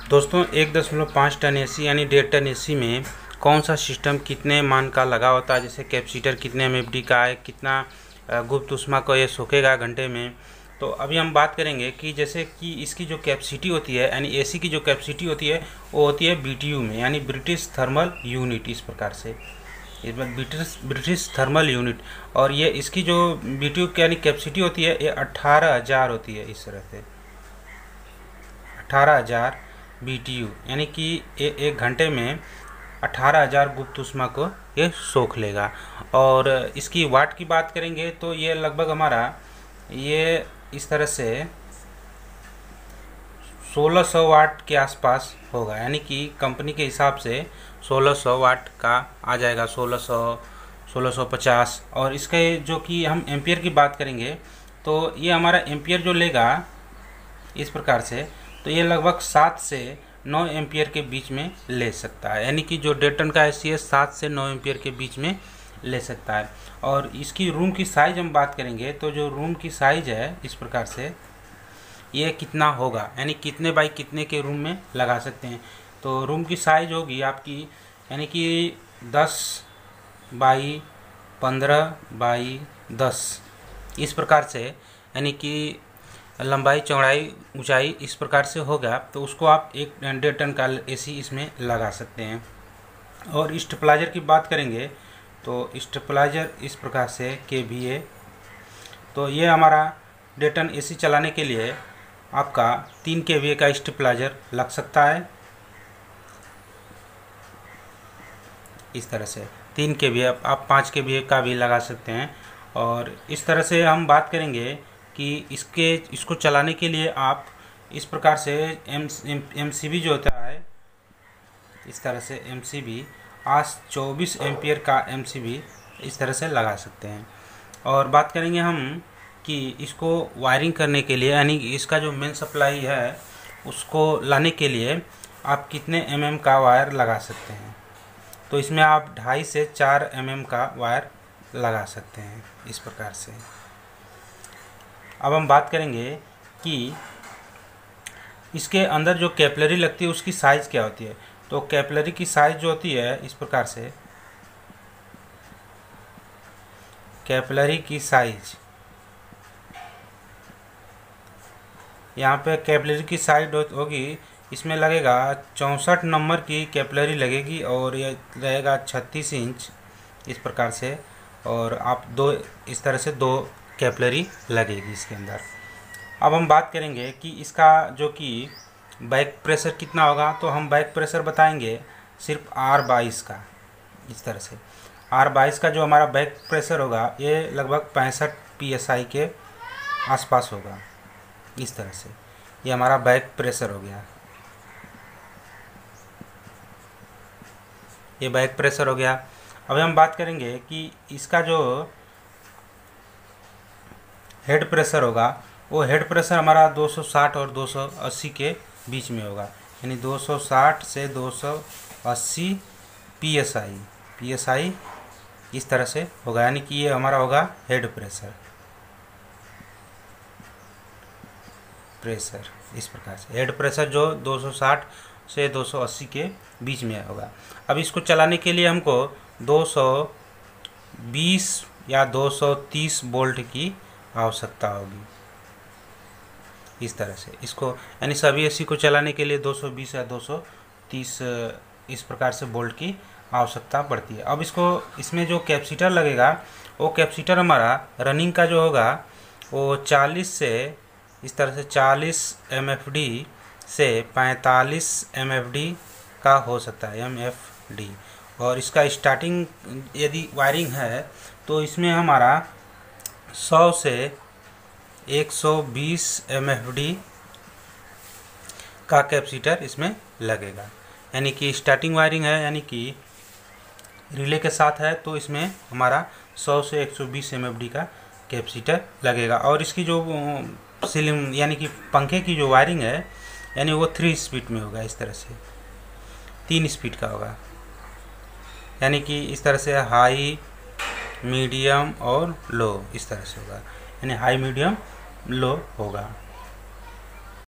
दोस्तों 1.5 ton AC यानी 1.5 ton AC में कौन सा सिस्टम कितने मान का लगा होता है, जैसे कैपेसिटर कितने एमएफडी का है, कितना गुप्त ऊष्मा को ये सोखेगा घंटे में। तो अभी हम बात करेंगे कि जैसे कि इसकी जो कैपेसिटी होती है यानी एसी की जो कैपेसिटी होती है वो होती है बीटीयू में, यानी ब्रिटिश थर्मल यूनिट। इस प्रकार से ब्रिटिश थर्मल यूनिट, और ये इसकी जो बीटीयू यानी कैपेसिटी होती है ये 18,000 होती है। इस तरह से 18,000 बीटीयू, यानी कि एक घंटे में 18,000 गुप्त ऊष्मा को ये सोख लेगा। और इसकी वाट की बात करेंगे तो ये लगभग हमारा ये इस तरह से 1600 वाट के आसपास होगा, यानी कि कंपनी के हिसाब से 1600 वाट का आ जाएगा, 1600, 1650। और इसके जो कि हम एम्पियर की बात करेंगे तो ये हमारा एम्पियर जो लेगा इस प्रकार से, तो ये लगभग 7 से 9 एम्पियर के बीच में ले सकता है, यानी कि जो 1.5 टन का एसी है 7 से 9 एम्पियर के बीच में ले सकता है। और इसकी रूम की साइज़ हम बात करेंगे तो जो रूम की साइज़ है इस प्रकार से ये कितना होगा, यानी कितने बाई कितने के रूम में लगा सकते हैं। तो रूम की साइज़ होगी आपकी यानी कि 10 बाई 15 बाई 10 इस प्रकार से, यानी कि लंबाई चौड़ाई ऊंचाई इस प्रकार से होगा। तो उसको आप 1.5 टन का एसी इसमें लगा सकते हैं। और स्टेबलाइजर की बात करेंगे तो स्टेबलाइजर इस प्रकार से KVA, तो ये हमारा 1.5 टन एसी चलाने के लिए आपका 3 KVA का स्टेबलाइजर लग सकता है। इस तरह से 3 KVA, आप 5 KVA का भी लगा सकते हैं। और इस तरह से हम बात करेंगे कि इसको चलाने के लिए आप इस प्रकार से MCB जो होता है इस तरह से MCB 24 एम्पियर का MCB इस तरह से लगा सकते हैं। और बात करेंगे हम कि इसको वायरिंग करने के लिए, यानी इसका जो मेन सप्लाई है उसको लाने के लिए आप कितने mm का वायर लगा सकते हैं। तो इसमें आप 2.5 से 4 mm का वायर लगा सकते हैं इस प्रकार से। अब हम बात करेंगे कि इसके अंदर जो कैपिलरी लगती है उसकी साइज़ क्या होती है। तो कैपिलरी की साइज़ जो होती है इस प्रकार से, कैपिलरी की साइज़ यहाँ पे कैपिलरी की साइज होगी, इसमें लगेगा 64 नंबर की कैपिलरी लगेगी और ये रहेगा 36 इंच इस प्रकार से। और आप इस तरह से 2 कैपिलरी लगेगी इसके अंदर। अब हम बात करेंगे कि इसका जो कि बैक प्रेशर कितना होगा। तो हम बैक प्रेशर बताएंगे सिर्फ R22 का। इस तरह से R22 का जो हमारा बैक प्रेशर होगा ये लगभग 65 PSI के आसपास होगा। इस तरह से ये हमारा बैक प्रेशर हो गया, ये बैक प्रेशर हो गया। अब हम बात करेंगे कि इसका जो हेड प्रेशर होगा वो हेड प्रेशर हमारा 260 और 280 के बीच में होगा, यानी 260 से 280 PSI इस तरह से होगा, यानी कि ये हमारा होगा हेड प्रेशर इस प्रकार से। हेड प्रेशर जो 260 से 280 के बीच में होगा। अब इसको चलाने के लिए हमको 220 या 230 वोल्ट की आवश्यकता होगी। इस तरह से इसको, यानी सभी एसी को चलाने के लिए 220 या 230 इस प्रकार से वोल्ट की आवश्यकता पड़ती है। अब इसमें जो कैपेसिटर लगेगा वो कैपेसिटर हमारा रनिंग का जो होगा वो 40 से इस तरह से 40 MFD से 45 MFD का हो सकता है, MFD। और इसका स्टार्टिंग यदि वायरिंग है तो इसमें हमारा 100 से 120 MFD का कैपेसिटर इसमें लगेगा, यानी कि स्टार्टिंग वायरिंग है, यानी कि रिले के साथ है तो इसमें हमारा 100 से 120 MFD का कैपेसिटर लगेगा। और इसकी जो सीलिंग यानी कि पंखे की जो वायरिंग है यानी वो 3 स्पीड में होगा। इस तरह से 3 स्पीड का होगा, यानी कि इस तरह से हाई, मीडियम और लो इस तरह से होगा, यानी हाई मीडियम लो होगा।